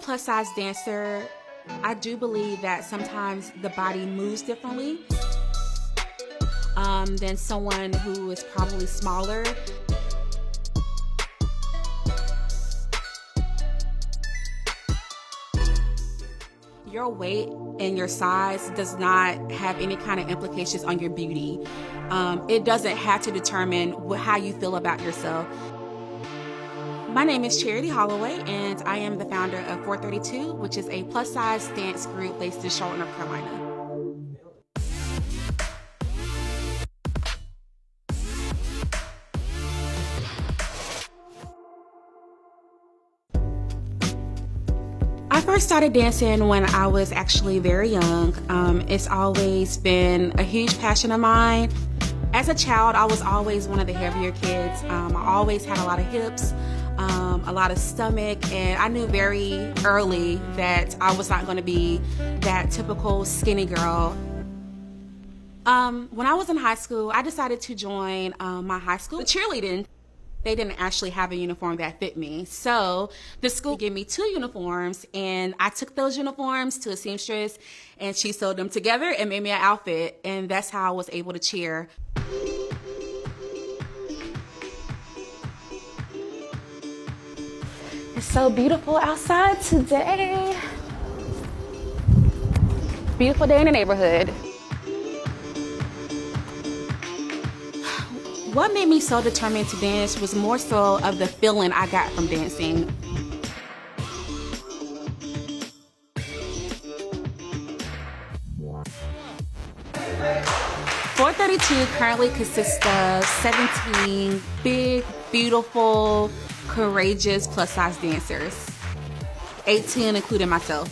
plus size dancer, I do believe that sometimes the body moves differently than someone who is probably smaller. Your weight and your size does not have any kind of implications on your beauty. It doesn't have to determine how you feel about yourself. My name is Charity Holloway, and I am the founder of 432, which is a plus-size dance group based in Charlotte, North Carolina. I first started dancing when I was actually very young. It's always been a huge passion of mine. As a child, I was always one of the heavier kids. I always had a lot of hips, a lot of stomach, and I knew very early that I was not going to be that typical skinny girl. When I was in high school, I decided to join my high school cheerleading. They didn't actually have a uniform that fit me. So the school gave me 2 uniforms, and I took those uniforms to a seamstress, and she sewed them together and made me an outfit, and that's how I was able to cheer. It's so beautiful outside today. Beautiful day in the neighborhood. What made me so determined to dance was more so of the feeling I got from dancing. "432" currently consists of 17 big, beautiful, courageous plus-size dancers. 18 including myself.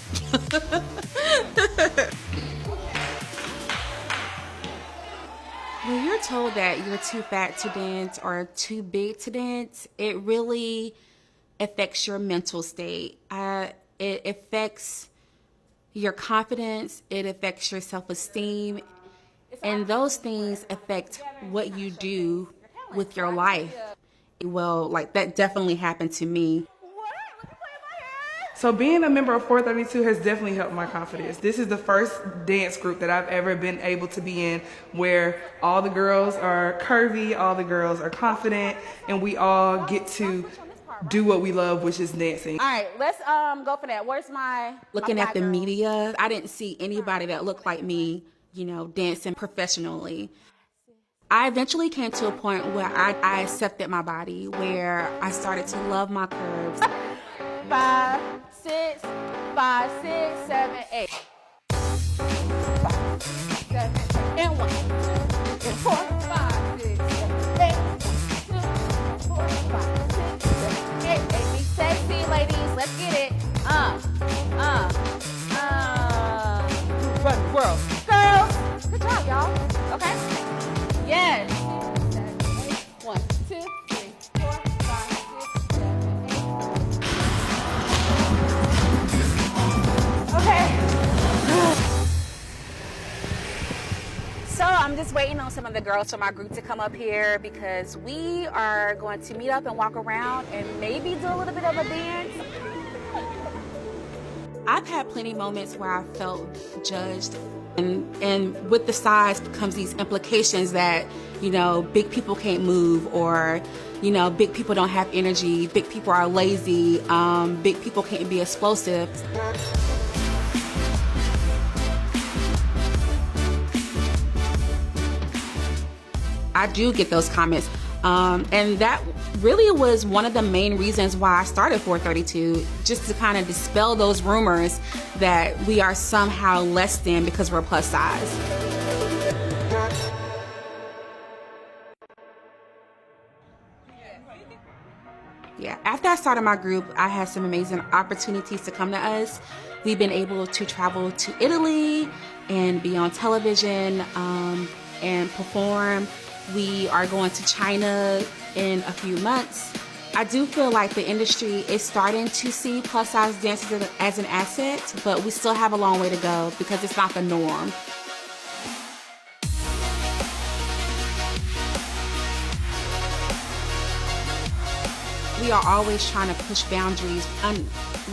When you're told that you're too fat to dance or too big to dance, it really affects your mental state. It affects your confidence, it affects your self-esteem, and those things affect what you do with your life. Well, like that definitely happened to me. So being a member of 432 has definitely helped my confidence. This is the first dance group that I've ever been able to be in where all the girls are curvy, all the girls are confident, and we all get to do what we love, which is dancing. All right, let's go for that. Where's my Looking at the media, I didn't see anybody that looked like me, dancing professionally. I eventually came to a point where I accepted my body, where I started to love my curves. 5, 6, 5, 6, 7, 8. 5, 7, and 1, and 4, 5, 6, 7, 8. 1, 2, 4, 5, 6, 7, 8. Be sexy, ladies. Let's get it. Run, world. Girls. Good job, y'all. Okay? Yes. 1, 2, 3, 4, 5, 6, 7, 8. Okay. So I'm just waiting on some of the girls from our group to come up here because we are going to meet up and walk around and maybe do a little bit of a dance. I've had plenty of moments where I felt judged, and with the size comes these implications that, big people can't move, or, big people don't have energy, big people are lazy, big people can't be explosive. I do get those comments, and that really was one of the main reasons why I started 432, just to kind of dispel those rumors that we are somehow less than because we're plus size. Yeah, after I started my group, I had some amazing opportunities to come to us. We've been able to travel to Italy and be on television and perform. We are going to China in a few months. I do feel like the industry is starting to see plus size dancers as an asset, but we still have a long way to go because it's not the norm. We are always trying to push boundaries.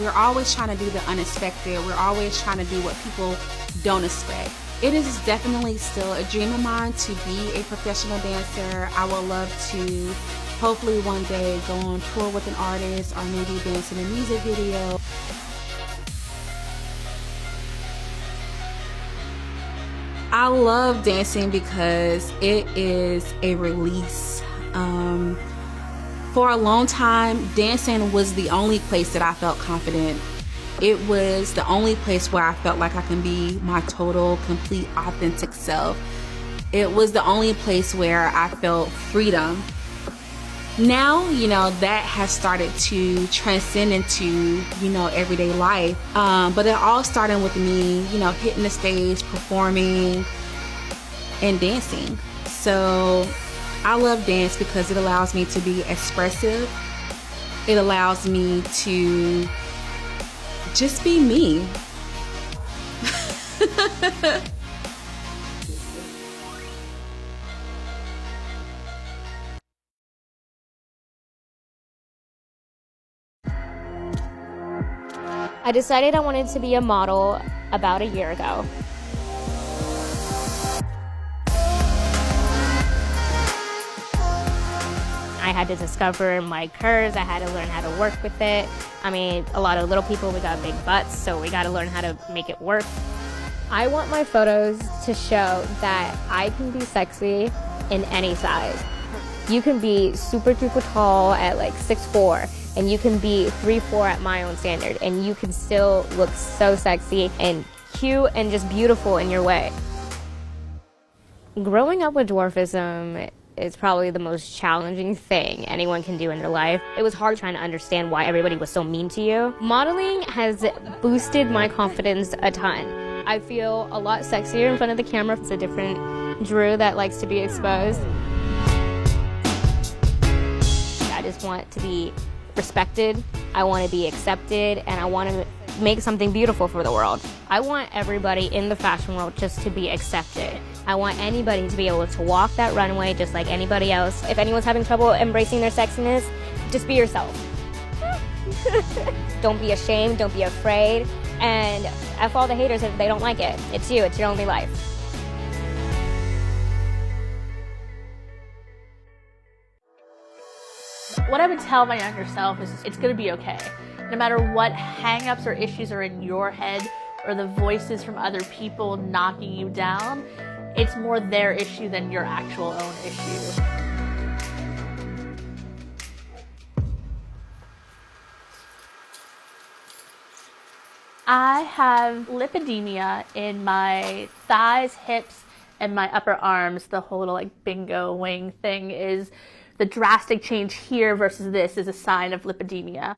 We're always trying to do the unexpected. We're always trying to do what people don't expect. It is definitely still a dream of mine to be a professional dancer. I would love to hopefully one day go on tour with an artist or maybe dance in a music video. I love dancing because it is a release. For a long time, dancing was the only place that I felt confident. It was the only place where I felt like I can be my total, complete, authentic self. It was the only place where I felt freedom. Now, that has started to transcend into, everyday life. But it all started with me, hitting the stage, performing, and dancing. So I love dance because it allows me to be expressive. It allows me to just be me. I decided I wanted to be a model about a year ago. I had to discover my curves. I had to learn how to work with it. I mean, a lot of little people, we got big butts, so we got to learn how to make it work. I want my photos to show that I can be sexy in any size. You can be super duper tall at like 6'4", and you can be 3'4" at my own standard, and you can still look so sexy and cute and just beautiful in your way. Growing up with dwarfism is probably the most challenging thing anyone can do in their life. It was hard trying to understand why everybody was so mean to you. Modeling has boosted my confidence a ton. I feel a lot sexier in front of the camera. It's a different Drew that likes to be exposed. I just want to be respected, I want to be accepted, and I want to make something beautiful for the world. I want everybody in the fashion world just to be accepted. I want anybody to be able to walk that runway just like anybody else. If anyone's having trouble embracing their sexiness, just be yourself. Don't be ashamed, don't be afraid, and F all the haters if they don't like it. It's you, it's your only life. What I would tell my younger self is it's gonna be okay. No matter what hang-ups or issues are in your head or the voices from other people knocking you down, it's more their issue than your actual own issue. I have lipedema in my thighs, hips, and my upper arms. The whole little like bingo wing thing is the drastic change here versus this is a sign of lipedema.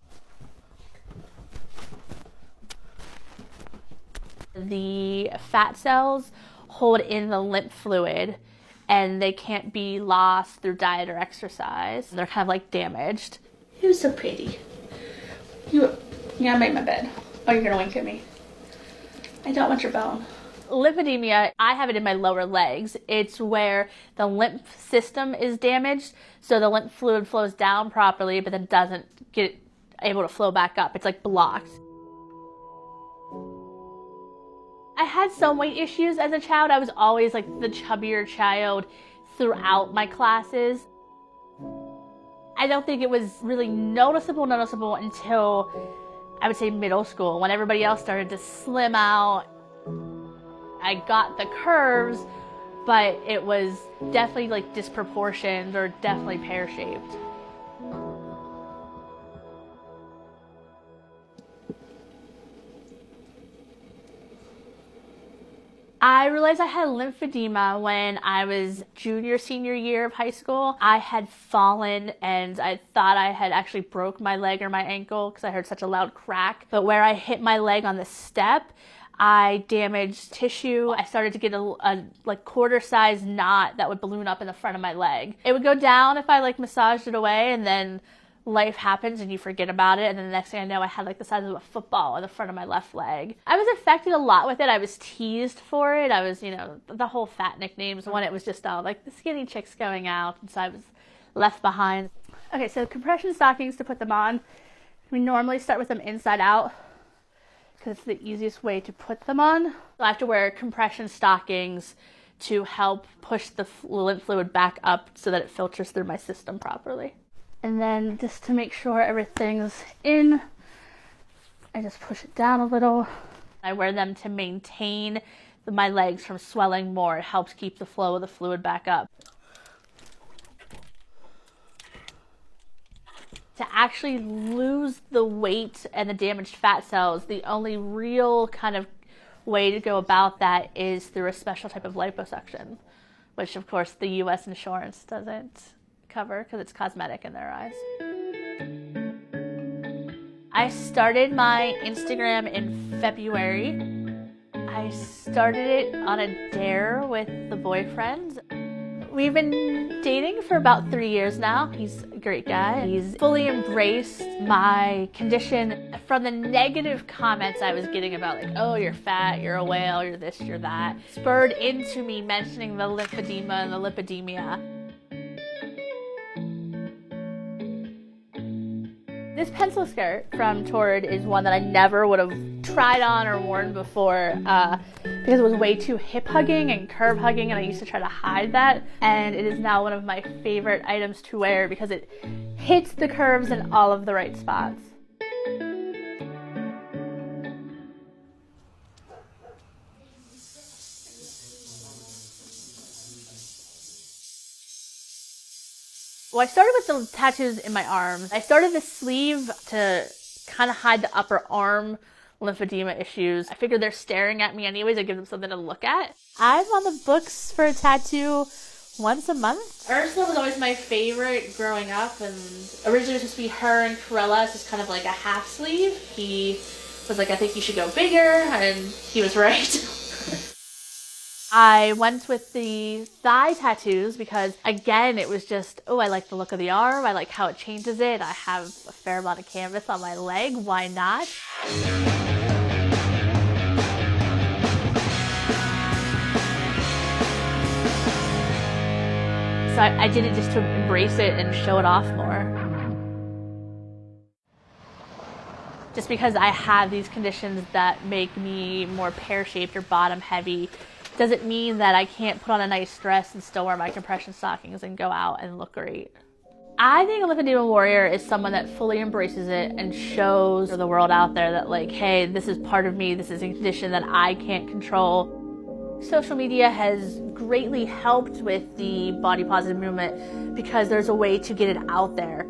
The fat cells hold in the lymph fluid and they can't be lost through diet or exercise. They're kind of like damaged. You're so pretty. You gotta make my bed. Oh, you're gonna wink at me. I don't want your bone. Lipedema, I have it in my lower legs. It's where the lymph system is damaged, so the lymph fluid flows down properly, but then doesn't get able to flow back up. It's like blocked. I had some weight issues as a child. I was always like the chubbier child throughout my classes. I don't think it was really noticeable until I would say middle school, when everybody else started to slim out. I got the curves, but it was definitely like disproportioned or definitely pear-shaped. I realized I had lymphedema when I was senior year of high school. I had fallen and I thought I had actually broke my leg or my ankle because I heard such a loud crack. But where I hit my leg on the step, I damaged tissue. I started to get a like quarter-sized knot that would balloon up in the front of my leg. It would go down if I like massaged it away, and then life happens and you forget about it, and then the next thing I know I had like the size of a football on the front of my left leg. I was affected a lot with it. I was teased for it. I was, the whole fat nicknames. One, it was just all like the skinny chicks going out, and so I was left behind. Okay, so compression stockings to put them on. We normally start with them inside out because it's the easiest way to put them on. So I have to wear compression stockings to help push the lymph fluid back up so that it filters through my system properly. And then just to make sure everything's in, I just push it down a little. I wear them to maintain my legs from swelling more. It helps keep the flow of the fluid back up. To actually lose the weight and the damaged fat cells, the only real kind of way to go about that is through a special type of liposuction, which of course the US insurance doesn't cover because it's cosmetic in their eyes. I started my Instagram in February. I started it on a dare with the boyfriend. We've been dating for about 3 years now. He's a great guy. He's fully embraced my condition. From the negative comments I was getting about like, oh, you're fat, you're a whale, you're this, you're that, spurred into me mentioning the lymphedema and the lipidemia. This pencil skirt from Torrid is one that I never would have tried on or worn before because it was way too hip hugging and curve hugging, and I used to try to hide that. And it is now one of my favorite items to wear because it hits the curves in all of the right spots. Well, I started with the tattoos in my arms. I started the sleeve to kind of hide the upper arm lymphedema issues. I figured they're staring at me anyways. I give them something to look at. I'm on the books for a tattoo once a month. Ursula was always my favorite growing up, and originally it was supposed to be her and Corella. It's just kind of like a half sleeve. He was like, I think you should go bigger, and he was right. I went with the thigh tattoos because, again, it was just, oh, I like the look of the arm. I like how it changes it. I have a fair amount of canvas on my leg. Why not? So I did it just to embrace it and show it off more. Just because I have these conditions that make me more pear-shaped or bottom-heavy doesn't mean that I can't put on a nice dress and still wear my compression stockings and go out and look great. I think a lymphedema warrior is someone that fully embraces it and shows the world out there that, like, hey, this is part of me, this is a condition that I can't control. Social media has greatly helped with the body positive movement because there's a way to get it out there,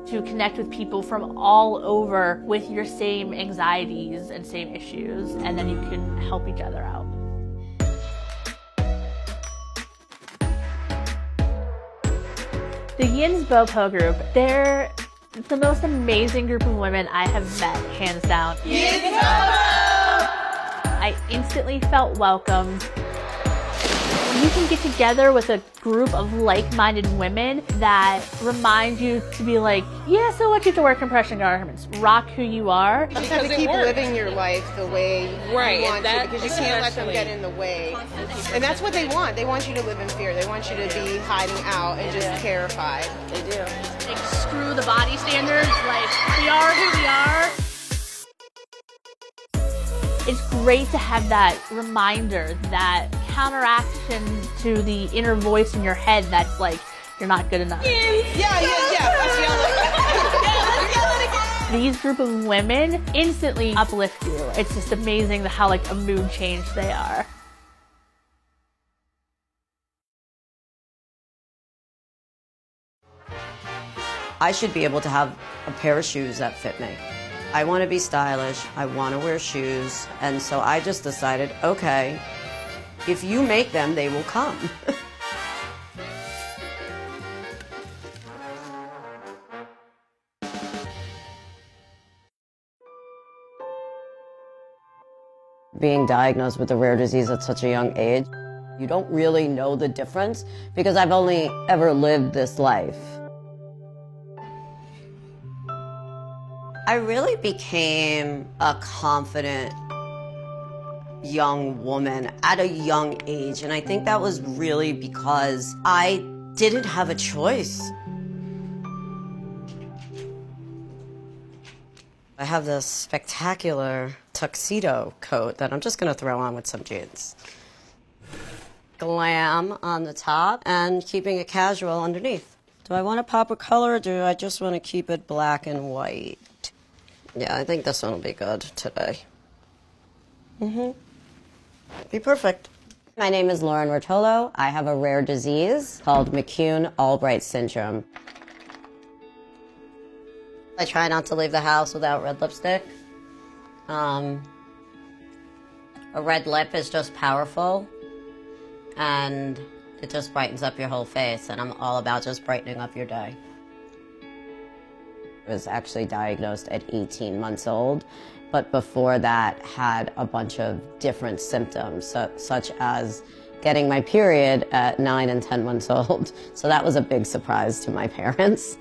to connect with people from all over with your same anxieties and same issues, and then you can help each other out. The Yin's Bopo group, they're the most amazing group of women I have met, hands down. Yin's Bopo! I instantly felt welcomed. You can get together with a group of like-minded women that remind you to be like, yeah, so what, you have to wear compression garments, rock who you are. You have to keep living your life the way you want to, because you can't let them get in the way. And that's what they want. They want you to live in fear. They want you to be hiding out and just terrified. They do. Like, screw the body standards, like, we are who we are. It's great to have that reminder, that counteraction to the inner voice in your head that's like, you're not good enough. Yeah. Let's yell it. These group of women instantly uplift you. It's just amazing how like a mood change they are. I should be able to have a pair of shoes that fit me. I want to be stylish, I want to wear shoes, and so I just decided, okay, if you make them, they will come. Being diagnosed with a rare disease at such a young age, you don't really know the difference because I've only ever lived this life. I really became a confident young woman at a young age, and I think that was really because I didn't have a choice. I have this spectacular tuxedo coat that I'm just going to throw on with some jeans. Glam on the top and keeping it casual underneath. Do I want to pop a color or do I just want to keep it black and white? Yeah, I think this one will be good today. Be perfect. My name is Lauren Rotolo. I have a rare disease called McCune-Albright syndrome. I try not to leave the house without red lipstick. A red lip is just powerful, and it just brightens up your whole face, and I'm all about just brightening up your day. I was actually diagnosed at 18 months old, but before that had a bunch of different symptoms, such as getting my period at 9 and 10 months old. So that was a big surprise to my parents.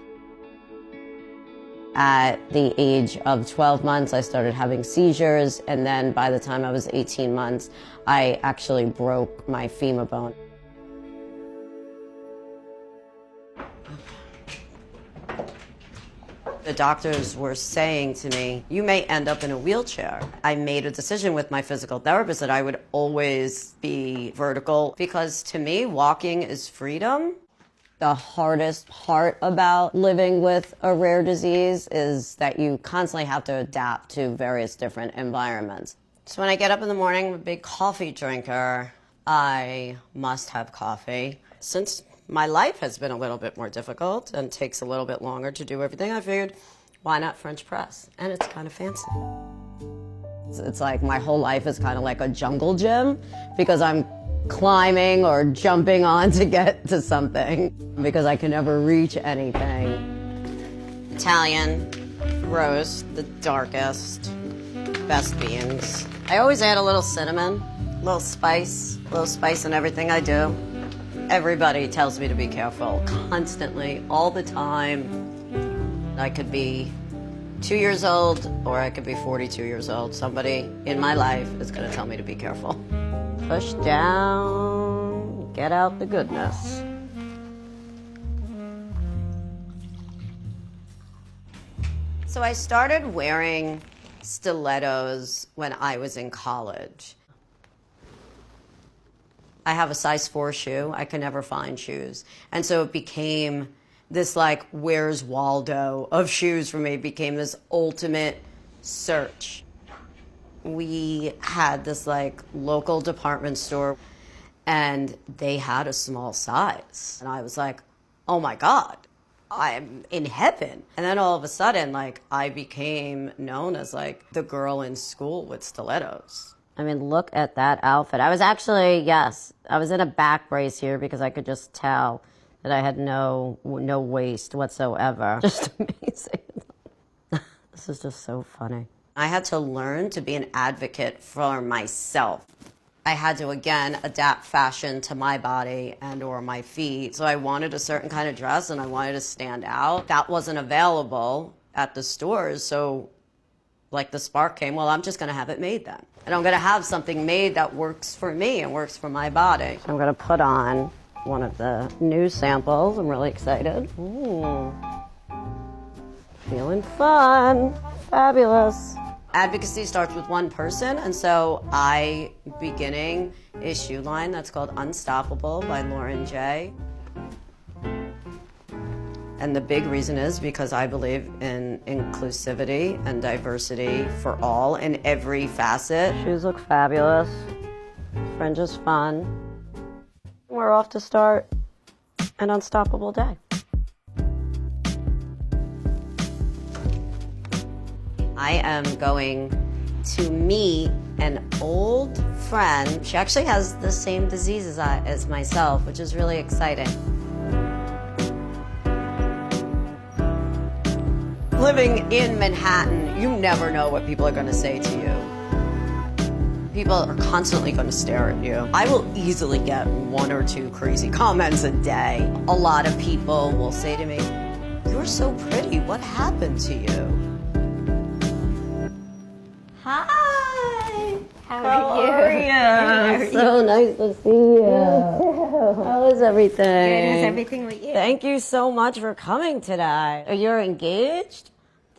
At the age of 12 months, I started having seizures, and then by the time I was 18 months, I actually broke my femur bone. The doctors were saying to me, you may end up in a wheelchair. I made a decision with my physical therapist that I would always be vertical because to me, walking is freedom. The hardest part about living with a rare disease is that you constantly have to adapt to various different environments. So when I get up in the morning, I'm a big coffee drinker. I must have coffee. Since my life has been a little bit more difficult and takes a little bit longer to do everything, I figured, why not French press? And it's kind of fancy. It's like my whole life is kind of like a jungle gym because I'm climbing or jumping on to get to something because I can never reach anything. Italian, roast, the darkest, best beans. I always add a little cinnamon, a little spice in everything I do. Everybody tells me to be careful, constantly, all the time. I could be 2 years old or I could be 42 years old. Somebody in my life is going to tell me to be careful. Push down, get out the goodness. So I started wearing stilettos when I was in college. I have a size 4 shoe. I can never find shoes. And so it became this like, where's Waldo of shoes for me. It became this ultimate search. We had this like local department store and they had a small size. And I was like, oh my God, I'm in heaven. And then all of a sudden, like I became known as like the girl in school with stilettos. I mean, look at that outfit. I was actually, yes, I was in a back brace here because I could just tell that I had no waist whatsoever. Just amazing. This is just so funny. I had to learn to be an advocate for myself. I had to, again, adapt fashion to my body and or my feet. So I wanted a certain kind of dress and I wanted to stand out. That wasn't available at the stores. So like the spark came, well, I'm just going to have it made then. And I'm going to have something made that works for me and works for my body. So I'm going to put on one of the new samples. I'm really excited. Ooh. Feeling fun. Fabulous. Advocacy starts with one person, and so I beginning a shoe line that's called Unstoppable by Lauren J. And the big reason is because I believe in inclusivity and diversity for all in every facet. Shoes look fabulous. Fringe is fun. We're off to start an unstoppable day. I am going to meet an old friend. She actually has the same disease as myself, which is really exciting. Living in Manhattan, you never know what people are going to say to you. People are constantly going to stare at you. I will easily get 1 or 2 crazy comments a day. A lot of people will say to me, "You're so pretty, what happened to you?" Hi! How are you? So nice to see you. How is everything? Good. How's everything with you? Thank you so much for coming today. You're engaged?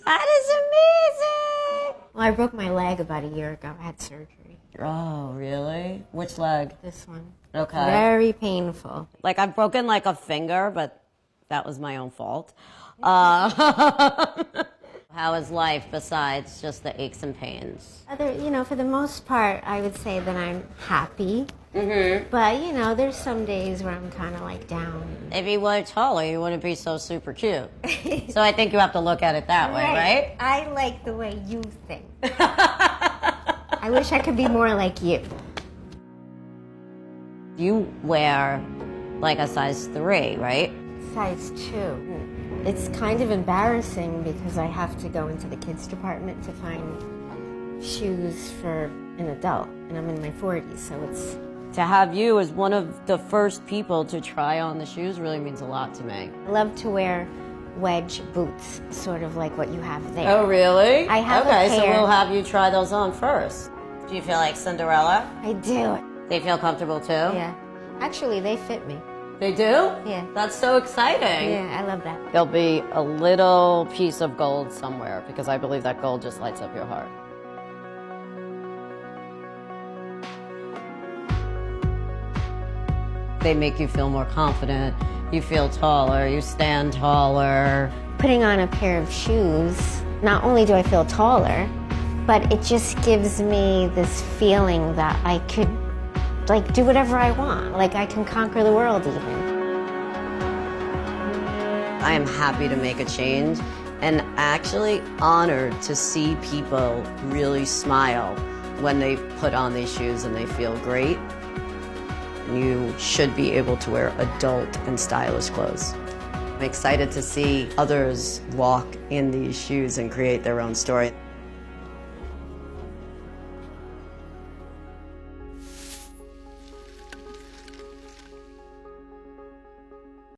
That is amazing! Well, I broke my leg about a year ago. I had surgery. Oh, really? Which leg? This one. Okay. Very painful. Like, I've broken like a finger, but that was my own fault. How is life besides just the aches and pains? For the most part, I would say that I'm happy. Mm-hmm. But, there's some days where I'm kind of like down. If you were taller, you wouldn't be so super cute. So I think you have to look at it that way, right? I like the way you think. I wish I could be more like you. You wear like a size 3, right? Size 2. It's kind of embarrassing because I have to go into the kids department to find shoes for an adult, and I'm in my 40s, so it's... To have you as one of the first people to try on the shoes really means a lot to me. I love to wear wedge boots, sort of like what you have there. Oh, really? I have a Okay, so pair. we'll have you try those on first. Do you feel like Cinderella? I do. They feel comfortable too? Yeah. Actually, they fit me. They do? Yeah. That's so exciting. Yeah, I love that. There'll be a little piece of gold somewhere because I believe that gold just lights up your heart. They make you feel more confident. You feel taller. You stand taller. Putting on a pair of shoes, not only do I feel taller, but it just gives me this feeling that I could do whatever I want. Like I can conquer the world even. I am happy to make a change and actually honored to see people really smile when they put on these shoes and they feel great. You should be able to wear adult and stylish clothes. I'm excited to see others walk in these shoes and create their own story.